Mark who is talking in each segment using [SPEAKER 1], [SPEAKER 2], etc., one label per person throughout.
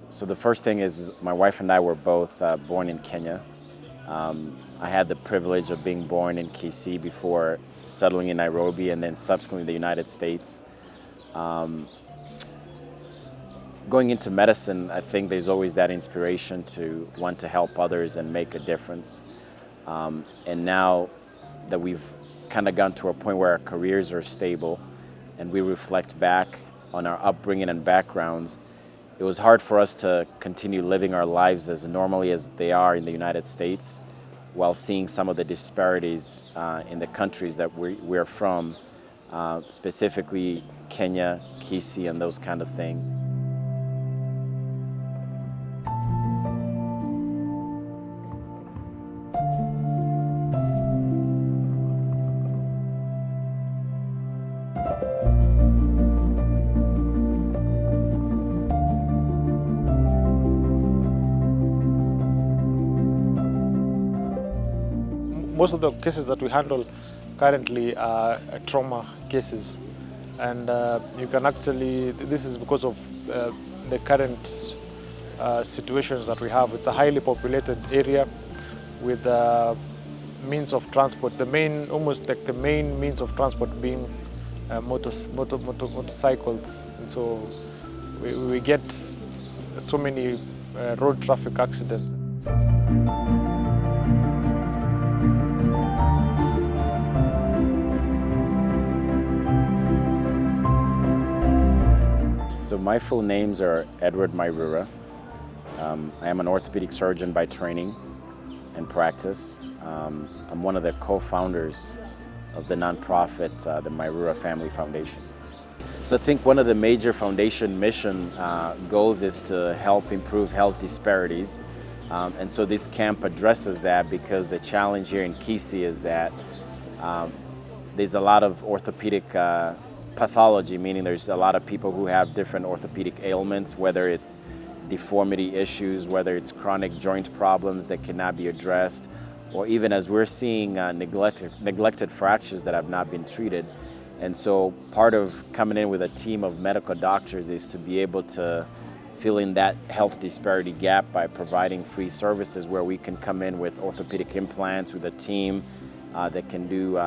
[SPEAKER 1] So the first thing is my wife and I were both born in Kenya. I had the privilege of being born in Kisii before settling in Nairobi and then subsequently the United States. Going into medicine, I think there's always that inspiration to want to help others and make a difference. And now that we've kind of gotten to a point where our careers are stable and we reflect back on our upbringing and backgrounds, it was hard for us to continue living our lives as normally as they are in the United States while seeing some of the disparities in the countries that we're from, specifically Kenya, Kisii, and those kind of things.
[SPEAKER 2] Most of the cases that we handle currently are trauma cases, and you can actually, this is because of the current situations that we have. It's a highly populated area with means of transport. Almost like the main means of transport being motorcycles, and so we get so many road traffic accidents.
[SPEAKER 1] So my full names are Edward Mairura. I am an orthopedic surgeon by training and practice. I'm one of the co-founders of the nonprofit, the Mairura Family Foundation. So I think one of the major foundation mission goals is to help improve health disparities. And so this camp addresses that because the challenge here in Kisii is that there's a lot of orthopedic pathology, meaning there's a lot of people who have different orthopedic ailments, whether it's deformity issues, whether it's chronic joint problems that cannot be addressed, or even as we're seeing neglected fractures that have not been treated. And so part of coming in with a team of medical doctors is to be able to fill in that health disparity gap by providing free services where we can come in with orthopedic implants with a team that can do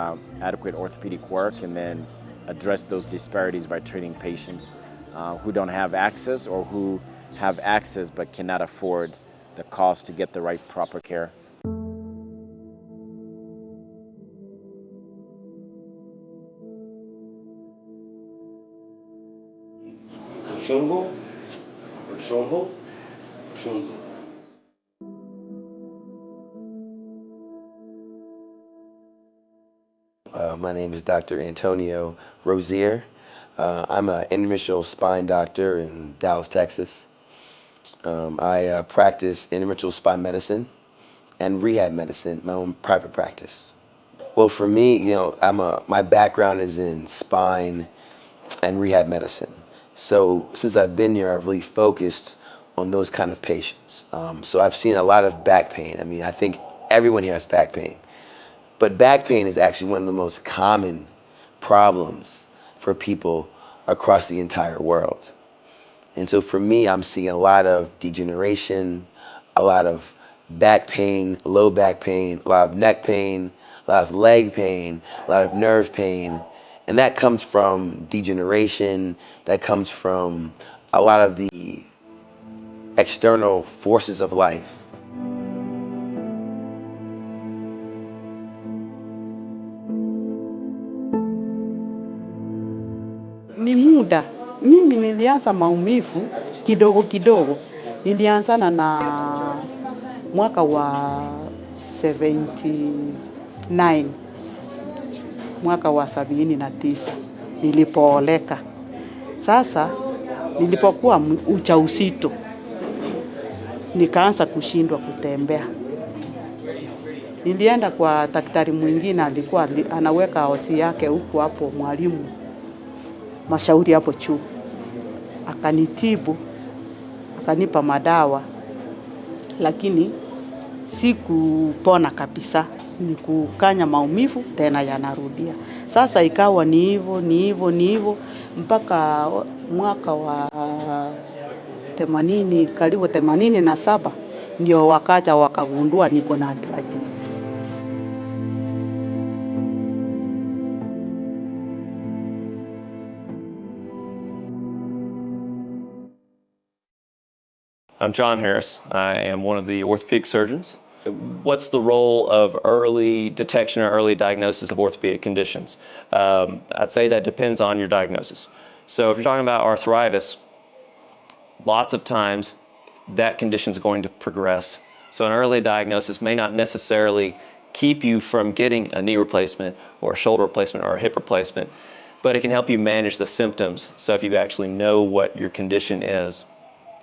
[SPEAKER 1] adequate orthopedic work and then address those disparities by treating patients who don't have access or who have access but cannot afford the cost to get the right proper care.
[SPEAKER 3] Shungo, Shungo, Shungo. My name is Dr. Antonio Rozier. I'm an interventional spine doctor in Dallas, Texas. I practice interventional spine medicine and rehab medicine, my own private practice. Well, for me, my background is in spine and rehab medicine. So since I've been here, I've really focused on those kind of patients. So I've seen a lot of back pain. I mean, I think everyone here has back pain. But back pain is actually one of the most common problems for people across the entire world. And so for me, I'm seeing a lot of degeneration, a lot of back pain, low back pain, a lot of neck pain, a lot of leg pain, a lot of nerve pain. And that comes from degeneration, that comes from a lot of the external forces of life.
[SPEAKER 4] Ni muda. Mimi nilianza maumivu kidogo kidogo. Nilianza na mwaka wa 79. Mwaka wa 79 nilipooleka. Sasa nilipokuwa ujauzito nikaanza kushindwa kutembea. Nilienda kwa daktari mwingine, alikuwa anaweka hosi yake huku hapo, mwalimu Mashauri hapo juu. Akanitibu, akanipa madawa, lakini si kupona kabisa, ni kukanya maumivu tena yanarudia. Sasa ikawa ni hivyo mpaka mwaka wa 80 karibu 87 ndio wakaja wakagundua niko na arthritis.
[SPEAKER 5] I'm John Harris. I am one of the orthopedic surgeons. What's the role of early detection or early diagnosis of orthopedic conditions? I'd say that depends on your diagnosis. So if you're talking about arthritis, lots of times that condition is going to progress. So an early diagnosis may not necessarily keep you from getting a knee replacement or a shoulder replacement or a hip replacement, but it can help you manage the symptoms. So if you actually know what your condition is,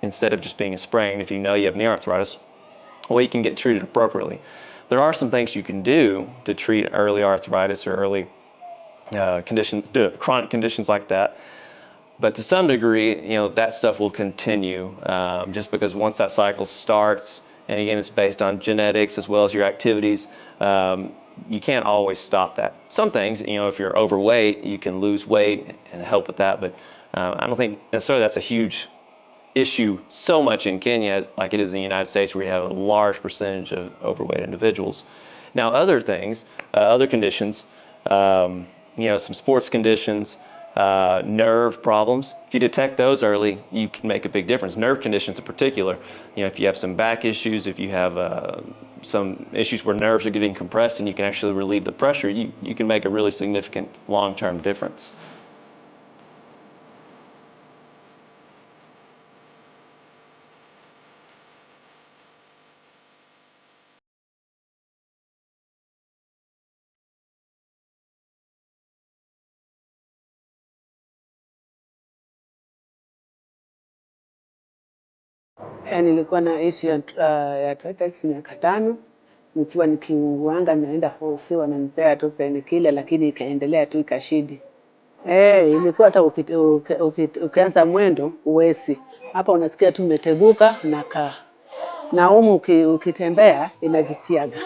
[SPEAKER 5] instead of just being a sprain, if you know you have knee arthritis, well, you can get treated appropriately. There are some things you can do to treat early arthritis or early chronic conditions like that. But to some degree, that stuff will continue just because once that cycle starts, and again, it's based on genetics as well as your activities, you can't always stop that. Some things, if you're overweight, you can lose weight and help with that, but I don't think necessarily that's a huge issue so much in Kenya like it is in the United States, where you have a large percentage of overweight individuals. Now, other things, other conditions, some sports conditions, nerve problems, if you detect those early, you can make a big difference. Nerve conditions in particular, if you have some back issues, if you have some issues where nerves are getting compressed and you can actually relieve the pressure, you can make a really significant long-term difference.
[SPEAKER 6] Nilikuwa naishi ya arthritis miaka 5, nikiwa nikiuanga naenda kusiwa na nipea tu painkiller, lakini ikaendelea tu ikashidi. Ilikuwa hata ukianza mwendo uwezi. Hapa unasikia tu umeteguka na kaa. Na humu ukitembea inajisiaga.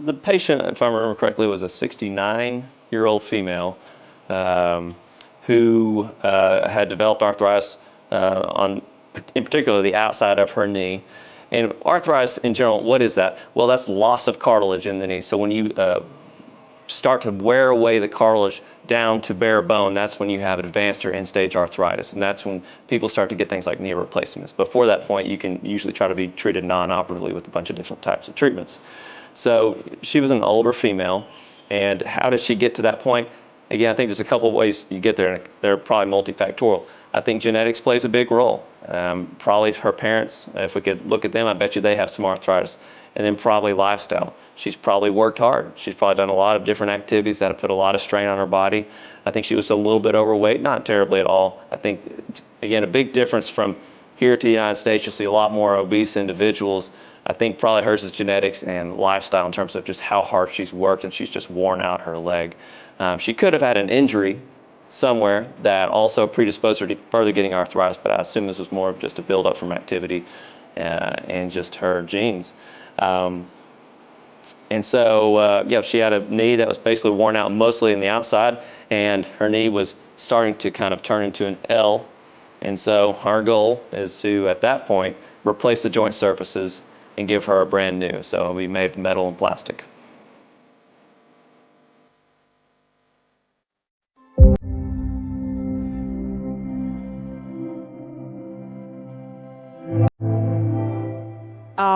[SPEAKER 5] The patient, if I remember correctly, was a 69-year-old female who had developed arthritis in particular, the outside of her knee. And arthritis in general, what is that? Well, that's loss of cartilage in the knee. So when you start to wear away the cartilage down to bare bone, that's when you have advanced or end-stage arthritis. And that's when people start to get things like knee replacements. Before that point, you can usually try to be treated non-operatively with a bunch of different types of treatments. So she was an older female, and how did she get to that point? Again, I think there's a couple of ways you get there, and they're probably multifactorial. I think genetics plays a big role. Probably her parents, if we could look at them, I bet you they have some arthritis. And then probably lifestyle. She's probably worked hard. She's probably done a lot of different activities that have put a lot of strain on her body. I think she was a little bit overweight, not terribly at all. I think, again, a big difference from here to the United States, you'll see a lot more obese individuals. I think probably hers is genetics and lifestyle in terms of just how hard she's worked, and she's just worn out her leg. She could have had an injury somewhere that also predisposed her to further getting arthritis, but I assume this was more of just a buildup from activity and just her genes. And so, she had a knee that was basically worn out mostly in the outside, and her knee was starting to kind of turn into an L. And so our goal is to, at that point, replace the joint surfaces and give her a brand new. So it'll be made of metal and plastic.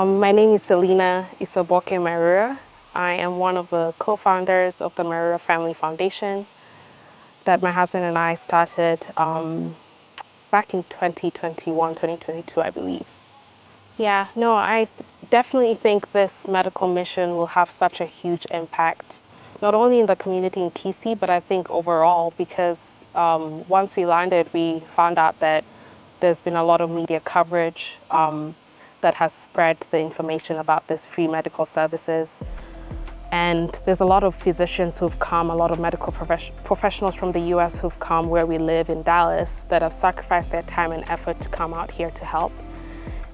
[SPEAKER 7] My name is Selena Isoboke Mairura. I am one of the co-founders of the Mairura Family Foundation that my husband and I started back in 2021, 2022, I believe. Yeah, no, I definitely think this medical mission will have such a huge impact, not only in the community in TC, but I think overall, because once we landed, we found out that there's been a lot of media coverage that has spread the information about this free medical services. And there's a lot of physicians who've come, a lot of medical professionals from the US who've come where we live in Dallas that have sacrificed their time and effort to come out here to help.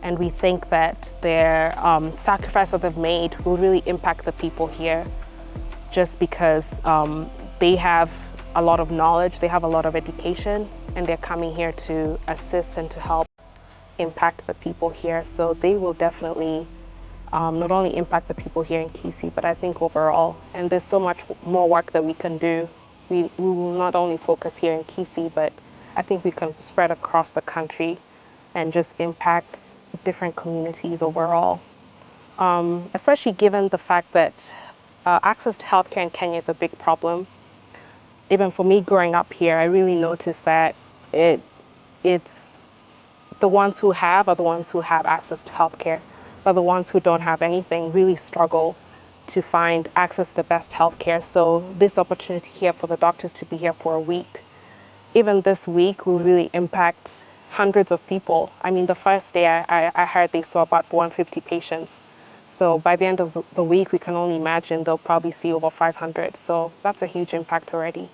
[SPEAKER 7] And we think that their sacrifice that they've made will really impact the people here, just because they have a lot of knowledge, they have a lot of education, and they're coming here to assist and to help impact the people here. So they will definitely not only impact the people here in Kisii, but I think overall. And there's so much more work that we can do. We will not only focus here in Kisii, but I think we can spread across the country and just impact different communities overall. Especially given the fact that access to healthcare in Kenya is a big problem. Even for me growing up here, I really noticed that it's the ones who have are the ones who have access to healthcare, but the ones who don't have anything really struggle to find access to the best healthcare. So this opportunity here for the doctors to be here for a week, even this week, will really impact hundreds of people. I mean, the first day I heard they saw about 150 patients. So by the end of the week, we can only imagine they'll probably see over 500. So that's a huge impact already.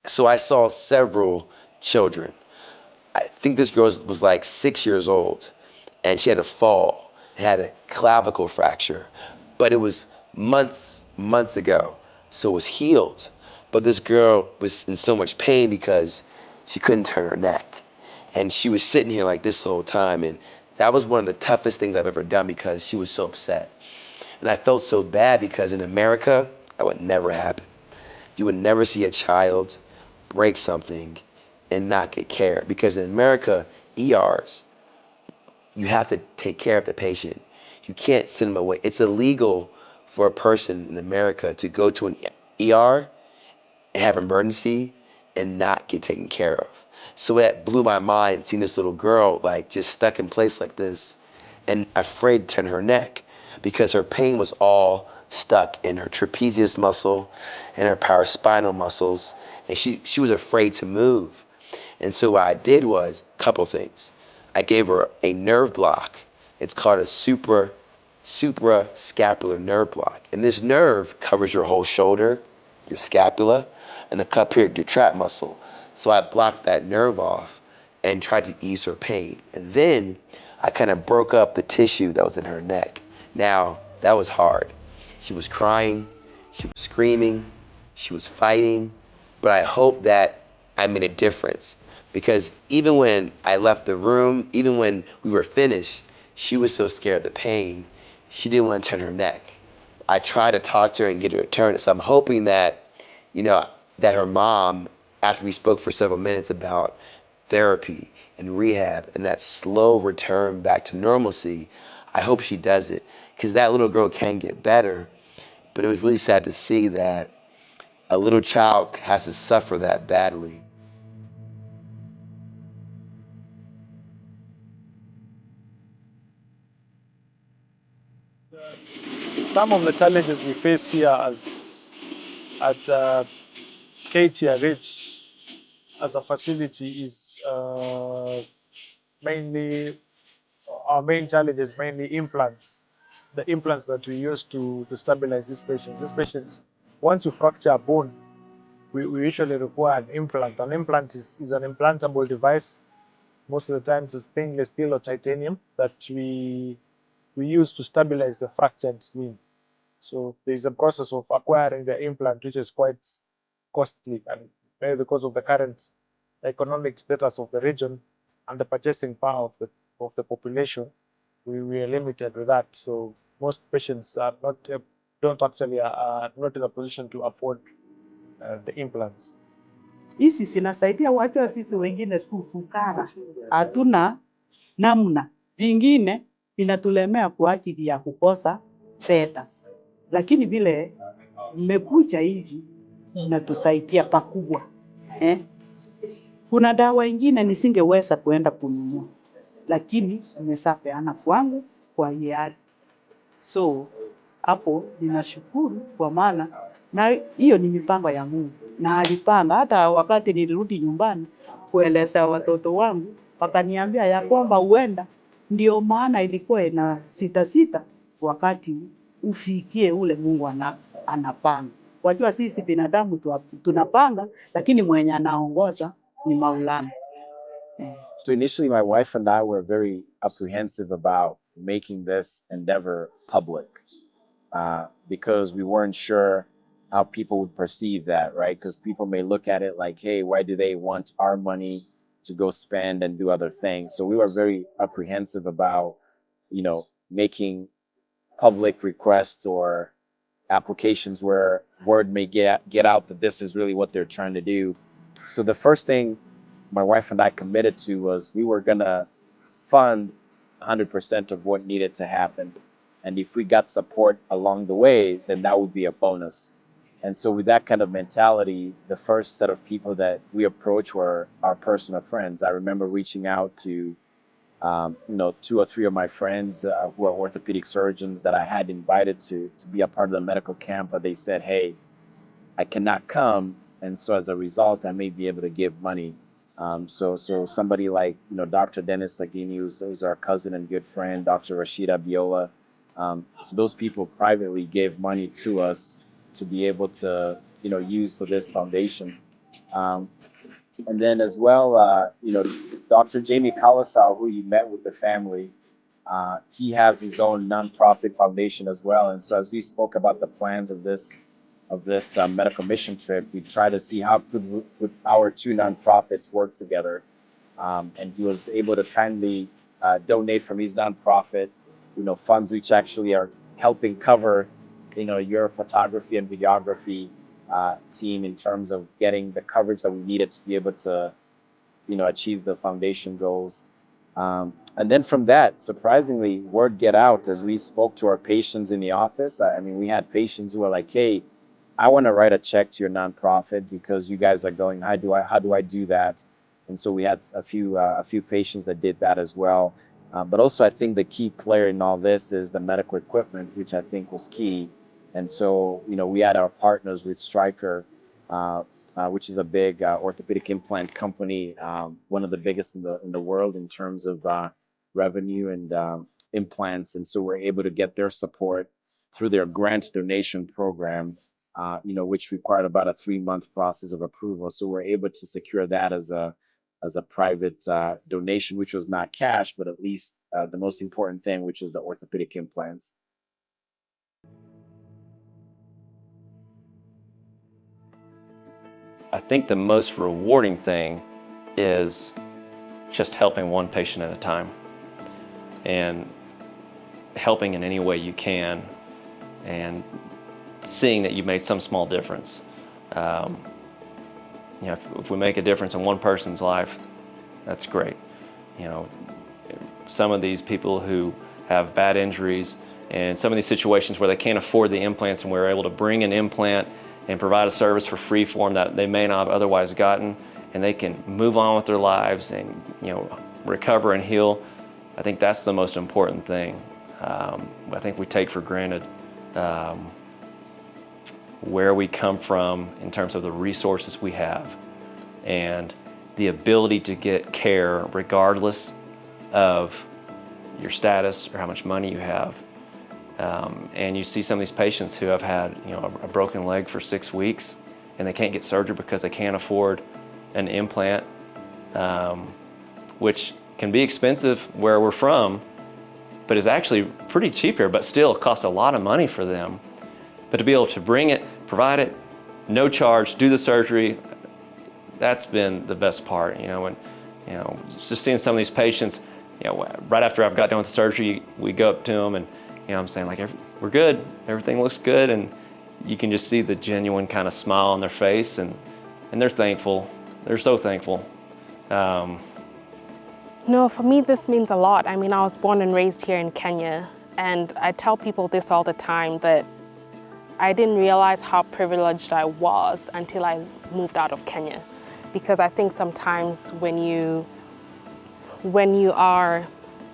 [SPEAKER 3] So I saw several children. I think this girl was like 6 years old, and she had a fall, had a clavicle fracture, but it was months ago, so it was healed. But this girl was in so much pain because she couldn't turn her neck, and she was sitting here like this the whole time, and that was one of the toughest things I've ever done because she was so upset. And I felt so bad because in America, that would never happen. You would never see a child break something and not get care. Because in America, ERs, you have to take care of the patient. You can't send them away. It's illegal for a person in America to go to an ER and have an emergency and not get taken care of. So that blew my mind seeing this little girl like just stuck in place like this and afraid to turn her neck because her pain was all stuck in her trapezius muscle and her paraspinal muscles, and she was afraid to move. And so what I did was a couple things. I gave her a nerve block. It's called a suprascapular nerve block. And this nerve covers your whole shoulder, your scapula, and the cup here, your trap muscle. So I blocked that nerve off and tried to ease her pain. And then I kind of broke up the tissue that was in her neck. Now, that was hard. She was crying, she was screaming, she was fighting, but I hope that I made a difference because even when I left the room, even when we were finished, she was so scared of the pain, she didn't want to turn her neck. I tried to talk to her and get her to turn it. So I'm hoping that, that her mom, after we spoke for several minutes about therapy and rehab and that slow return back to normalcy, I hope she does it because that little girl can get better. But it was really sad to see that a little child has to suffer that badly.
[SPEAKER 2] Some of the challenges we face here at KTRH as a facility is mainly, our main challenge is mainly implants. The implants that we use to stabilize these patients. These patients, once you fracture a bone, we usually require an implant. An implant is an implantable device. Most of the times it's stainless steel or titanium that we use to stabilize the fractured limb. So there's a process of acquiring the implant, which is quite costly, and maybe because of the current economic status of the region and the purchasing power of the population, we are limited with that. So most patients are not don't actually are not in a position to afford the implants.
[SPEAKER 4] Hizi zinasaidia watu sisi wengine tu fukara, hatuna namna. Vingine vinatulemea kwa ajili ya kukosa fedha, lakini vile mmekuja hivi inatusaidia pakubwa Kuna dawa ingine nisingeweza kuenda kununua, lakini nimesapeana kwangu kwa hiari. So hapo ninashukuru kwa maana na hiyo ni mipango ya Mungu. na alipanga. Hata wakati nilirudi nyumbani kueleza watoto wangu, wakaniambia ya kwamba huenda ndio maana ilikuwa ina sita wakati ufikie ule Mungu anapanga. Wajua sisi binadamu tunapanga, lakini mwenye anaongoza ni Maulana.
[SPEAKER 1] So initially, my wife and I were very apprehensive about making this endeavor public because we weren't sure how people would perceive that, right? Because people may look at it like, hey, why do they want our money to go spend and do other things? So we were very apprehensive about, making public requests or applications where word may get out that this is really what they're trying to do. So the first thing my wife and I committed to was we were gonna fund 100% of what needed to happen, and if we got support along the way, then that would be a bonus. And so with that kind of mentality, the first set of people that we approached were our personal friends. I remember reaching out to 2 or 3 of my friends who are orthopedic surgeons that I had invited to be a part of the medical camp, but they said, hey, I cannot come. And so as a result, I may be able to give money. So somebody like, Dr. Dennis Sagini, who's our cousin and good friend, Dr. Rashida Biola. So those people privately gave money to us to be able to, use for this foundation. And then as well, Dr. Jamie Kalasal, who you met with the family, he has his own nonprofit foundation as well. And so as we spoke about the plans of this medical mission trip, we try to see how could our 2 nonprofits work together. And he was able to kindly donate from his nonprofit, funds which actually are helping cover, your photography and videography team in terms of getting the coverage that we needed to be able to, achieve the foundation goals. And then from that, surprisingly, word get out as we spoke to our patients in the office. I mean, we had patients who were like, hey, I want to write a check to your nonprofit because you guys are going, how do I do that? And so we had a few patients that did that as well. But also I think the key player in all this is the medical equipment, which I think was key. And so, we had our partners with Stryker, which is a big orthopedic implant company, one of the biggest in the world in terms of revenue and implants. And so we're able to get their support through their grant donation program, which required about a 3-month process of approval. So we're able to secure that as a private donation, which was not cash, but at least the most important thing, which is the orthopedic implants.
[SPEAKER 5] I think the most rewarding thing is just helping one patient at a time and helping in any way you can and seeing that you've made some small difference. If we make a difference in one person's life, that's great. Some of these people who have bad injuries and some of these situations where they can't afford the implants and we're able to bring an implant and provide a service for free for them that they may not have otherwise gotten, and they can move on with their lives and recover and heal. I think that's the most important thing. I think we take for granted where we come from in terms of the resources we have and the ability to get care regardless of your status or how much money you have. And you see some of these patients who have had a broken leg for 6 weeks and they can't get surgery because they can't afford an implant, which can be expensive where we're from, but is actually pretty cheap here, but still costs a lot of money for them. But to be able to bring it, provide it, no charge, do the surgery, that's been the best part. Just seeing some of these patients, right after I've got done with the surgery, we go up to them and I'm saying like, we're good, everything looks good, and you can just see the genuine kind of smile on their face, and they're thankful. They're so thankful.
[SPEAKER 7] No, for me, this means a lot. I mean, I was born and raised here in Kenya, and I tell people this all the time, that I didn't realize how privileged I was until I moved out of Kenya. Because I think sometimes when you are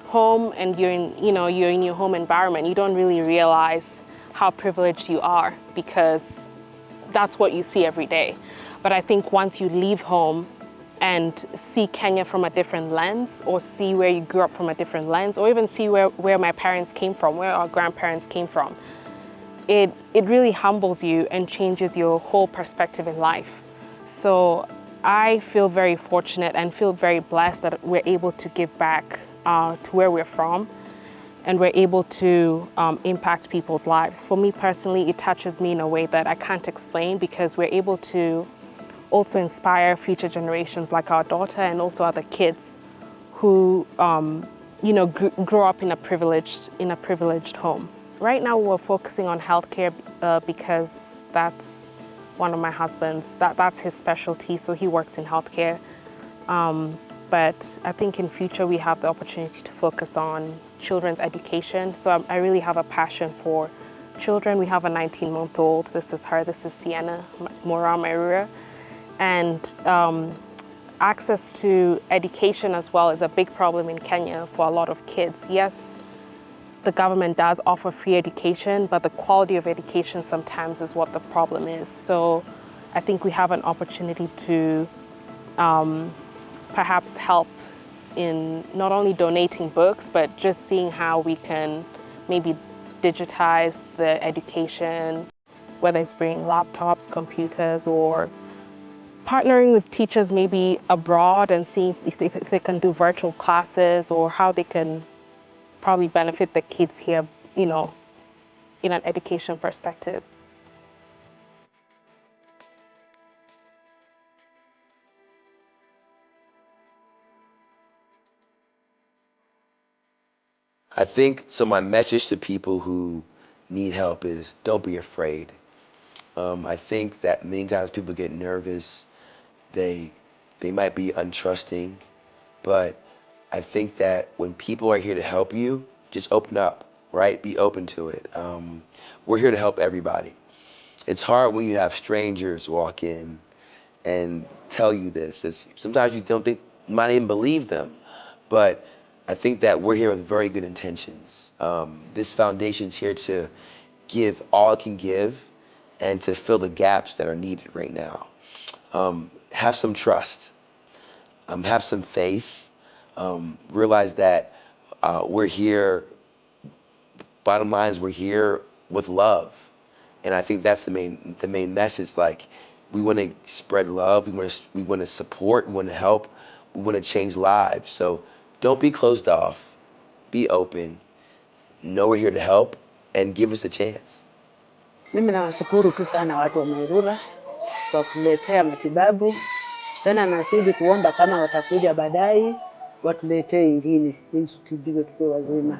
[SPEAKER 7] home and you're in your home environment, you don't really realize how privileged you are because that's what you see every day. But I think once you leave home and see Kenya from a different lens, or see where you grew up from a different lens, or even see where my parents came from, where our grandparents came from, it really humbles you and changes your whole perspective in life. So I feel very fortunate and feel very blessed that we're able to give back to where we're from, and we're able to impact people's lives. For me personally, it touches me in a way that I can't explain, because we're able to also inspire future generations like our daughter, and also other kids who grow up in a privileged home. Right now we're focusing on healthcare because that's one of my husband's, that's his specialty, so he works in healthcare. But I think in future we have the opportunity to focus on children's education. So I really have a passion for children. We have a 19-month-old. This is her. This is Sienna Mairura. And access to education as well is a big problem in Kenya for a lot of kids. Yes, the government does offer free education, but the quality of education sometimes is what the problem is. So I think we have an opportunity to perhaps help in not only donating books, but just seeing how we can maybe digitize the education, whether it's bringing laptops, computers, or partnering with teachers maybe abroad and seeing if they can do virtual classes, or how they can probably benefit the kids here, in an education perspective.
[SPEAKER 3] I think so. My message to people who need help is don't be afraid. I think that many times people get nervous. They they might be untrusting, but I think that when people are here to help you, just open up, right? Be open to it. We're here to help everybody. It's hard when you have strangers walk in and tell you this. Sometimes you don't think, you might even believe them, but I think that we're here with very good intentions. This foundation's here to give all it can give and to fill the gaps that are needed right now. Have some trust, have some faith, realize that we're here, bottom line is we're here with love. And I think that's the main message. Like, we want to spread love, we want to support, we want to help, we want to change lives. So don't be closed off, be open, know we're here to help, and give us a chance.
[SPEAKER 6] Mimi nawashukuru tu sana watu wa Mairura kwa kuletea matibabu. Tena nazidi kuomba kama watakuja baadaye watuletee ingine ili tutibiwe tukiwa wazima.